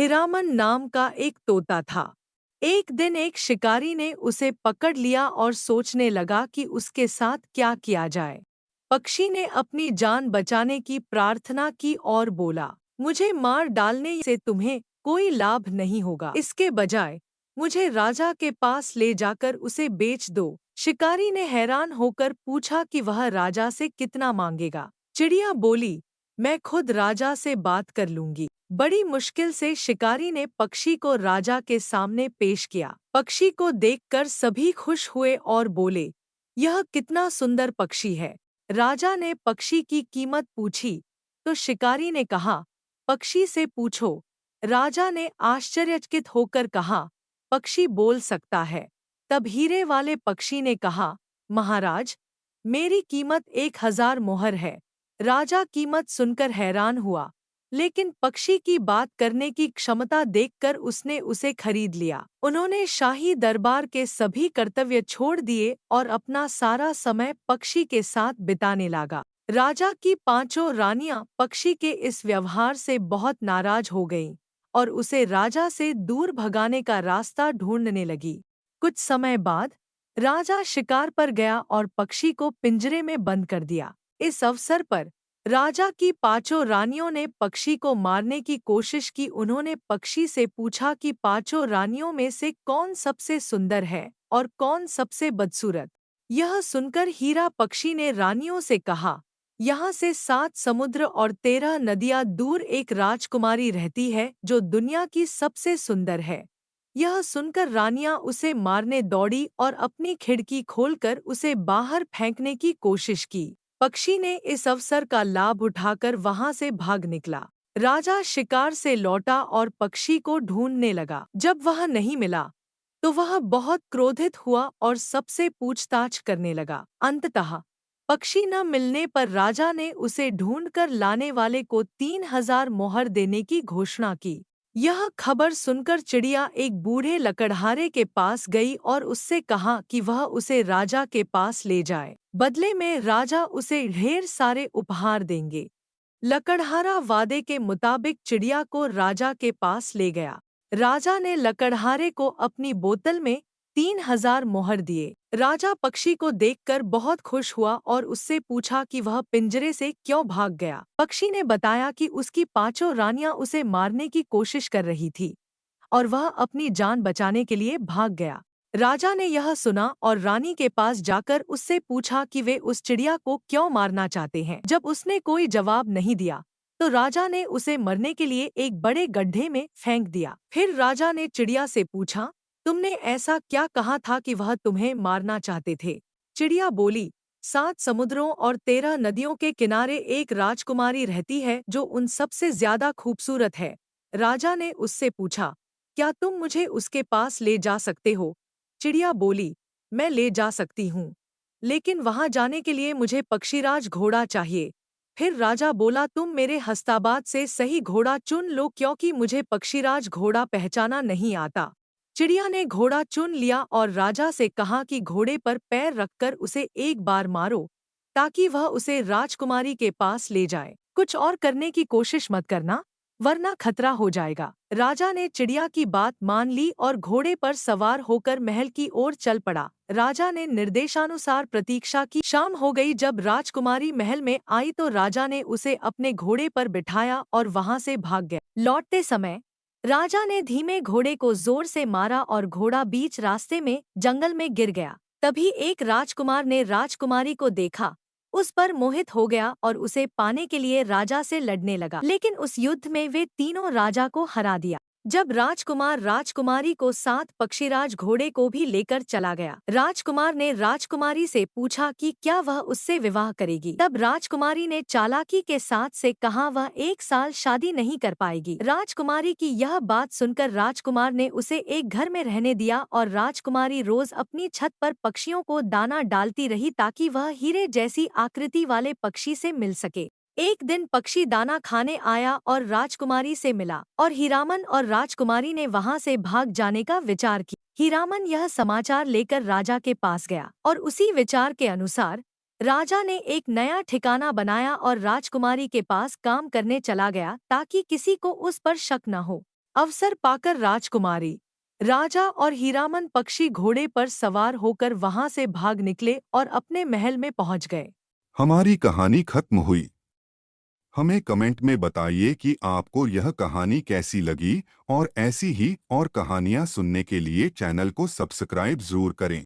हीरामन नाम का एक तोता था। एक दिन एक शिकारी ने उसे पकड़ लिया और सोचने लगा कि उसके साथ क्या किया जाए। पक्षी ने अपनी जान बचाने की प्रार्थना की और बोला, मुझे मार डालने से तुम्हें कोई लाभ नहीं होगा। इसके बजाय मुझे राजा के पास ले जाकर उसे बेच दो। शिकारी ने हैरान होकर पूछा कि वह राजा से कितना मांगेगा। चिड़िया बोली, मैं खुद राजा से बात कर लूंगी। बड़ी मुश्किल से शिकारी ने पक्षी को राजा के सामने पेश किया। पक्षी को देखकर सभी खुश हुए और बोले, यह कितना सुंदर पक्षी है। राजा ने पक्षी की कीमत पूछी तो शिकारी ने कहा, पक्षी से पूछो। राजा ने आश्चर्यचकित होकर कहा, पक्षी बोल सकता है। तब हीरे वाले पक्षी ने कहा, महाराज, मेरी कीमत 1000 मोहर है। राजा कीमत सुनकर हैरान हुआ, लेकिन पक्षी की बात करने की क्षमता देखकर उसने उसे खरीद लिया। उन्होंने शाही दरबार के सभी कर्तव्य छोड़ दिए और अपना सारा समय पक्षी के साथ बिताने लगा। राजा की 5 रानियां पक्षी के इस व्यवहार से बहुत नाराज हो गईं और उसे राजा से दूर भगाने का रास्ता ढूंढने लगी। कुछ समय बाद राजा शिकार पर गया और पक्षी को पिंजरे में बंद कर दिया। इस अवसर पर राजा की 5 रानियों ने पक्षी को मारने की कोशिश की। उन्होंने पक्षी से पूछा कि 5 रानियों में से कौन सबसे सुंदर है और कौन सबसे बदसूरत। यह सुनकर हीरा पक्षी ने रानियों से कहा, यहाँ से 7 समुद्र और 13 नदियाँ दूर एक राजकुमारी रहती है जो दुनिया की सबसे सुंदर है। यह सुनकर रानियां उसे मारने दौड़ी और अपनी खिड़की खोलकर उसे बाहर फेंकने की कोशिश की। पक्षी ने इस अवसर का लाभ उठाकर वहां से भाग निकला। राजा शिकार से लौटा और पक्षी को ढूंढने लगा। जब वह नहीं मिला तो वह बहुत क्रोधित हुआ और सबसे पूछताछ करने लगा। अंततः पक्षी न मिलने पर राजा ने उसे ढूंढकर लाने वाले को 3000 मोहर देने की घोषणा की। यह खबर सुनकर चिड़िया एक बूढ़े लकड़हारे के पास गई और उससे कहा कि वह उसे राजा के पास ले जाए। बदले में राजा उसे ढेर सारे उपहार देंगे। लकड़हारा वादे के मुताबिक चिड़िया को राजा के पास ले गया। राजा ने लकड़हारे को अपनी बोतल में 3000 मोहर दिए। राजा पक्षी को देखकर बहुत खुश हुआ और उससे पूछा कि वह पिंजरे से क्यों भाग गया। पक्षी ने बताया कि उसकी 5 रानियां उसे मारने की कोशिश कर रही थी और वह अपनी जान बचाने के लिए भाग गया। राजा ने यह सुना और रानी के पास जाकर उससे पूछा कि वे उस चिड़िया को क्यों मारना चाहते हैं। जब उसने कोई जवाब नहीं दिया तो राजा ने उसे मरने के लिए एक बड़े गड्ढे में फेंक दिया। फिर राजा ने चिड़िया से पूछा, तुमने ऐसा क्या कहा था कि वह तुम्हें मारना चाहते थे? चिड़िया बोली, 7 समुद्रों और 13 नदियों के किनारे एक राजकुमारी रहती है जो उन सबसे ज्यादा खूबसूरत है। राजा ने उससे पूछा, क्या तुम मुझे उसके पास ले जा सकते हो? चिड़िया बोली, मैं ले जा सकती हूँ, लेकिन वहां जाने के लिए मुझे पक्षीराज घोड़ा चाहिए। फिर राजा बोला, तुम मेरे हस्ताबाद से सही घोड़ा चुन लो क्योंकि मुझे पक्षीराज घोड़ा पहचाना नहीं आता। चिड़िया ने घोड़ा चुन लिया और राजा से कहा कि घोड़े पर पैर रखकर उसे एक बार मारो ताकि वह उसे राजकुमारी के पास ले जाए। कुछ और करने की कोशिश मत करना, वरना खतरा हो जाएगा। राजा ने चिड़िया की बात मान ली और घोड़े पर सवार होकर महल की ओर चल पड़ा। राजा ने निर्देशानुसार प्रतीक्षा की। शाम हो गई। जब राजकुमारी महल में आई तो राजा ने उसे अपने घोड़े पर बिठाया और वहां से भाग गया। लौटते समय राजा ने धीमे घोड़े को जोर से मारा और घोड़ा बीच रास्ते में जंगल में गिर गया। तभी एक राजकुमार ने राजकुमारी को देखा, उस पर मोहित हो गया और उसे पाने के लिए राजा से लड़ने लगा। लेकिन उस युद्ध में वे तीनों राजा को हरा दिया। जब राजकुमार राजकुमारी को साथ पक्षीराज घोड़े को भी लेकर चला गया। राजकुमार ने राजकुमारी से पूछा कि क्या वह उससे विवाह करेगी। तब राजकुमारी ने चालाकी के साथ से कहा वह 1 साल शादी नहीं कर पाएगी। राजकुमारी की यह बात सुनकर राजकुमार ने उसे एक घर में रहने दिया और राजकुमारी रोज अपनी छत पर पक्षियों को दाना डालती रही ताकि वह हीरे जैसी आकृति वाले पक्षी से मिल सके। एक दिन पक्षी दाना खाने आया और राजकुमारी से मिला और हीरामन और राजकुमारी ने वहां से भाग जाने का विचार किया। हीरामन यह समाचार लेकर राजा के पास गया और उसी विचार के अनुसार राजा ने एक नया ठिकाना बनाया और राजकुमारी के पास काम करने चला गया ताकि किसी को उस पर शक न हो। अवसर पाकर राजकुमारी, राजा और हीरामन पक्षी घोड़े पर सवार होकर वहां से भाग निकले और अपने महल में पहुंच गए। हमारी कहानी खत्म हुई। हमें कमेंट में बताइए कि आपको यह कहानी कैसी लगी और ऐसी ही और कहानियां सुनने के लिए चैनल को सब्सक्राइब जरूर करें।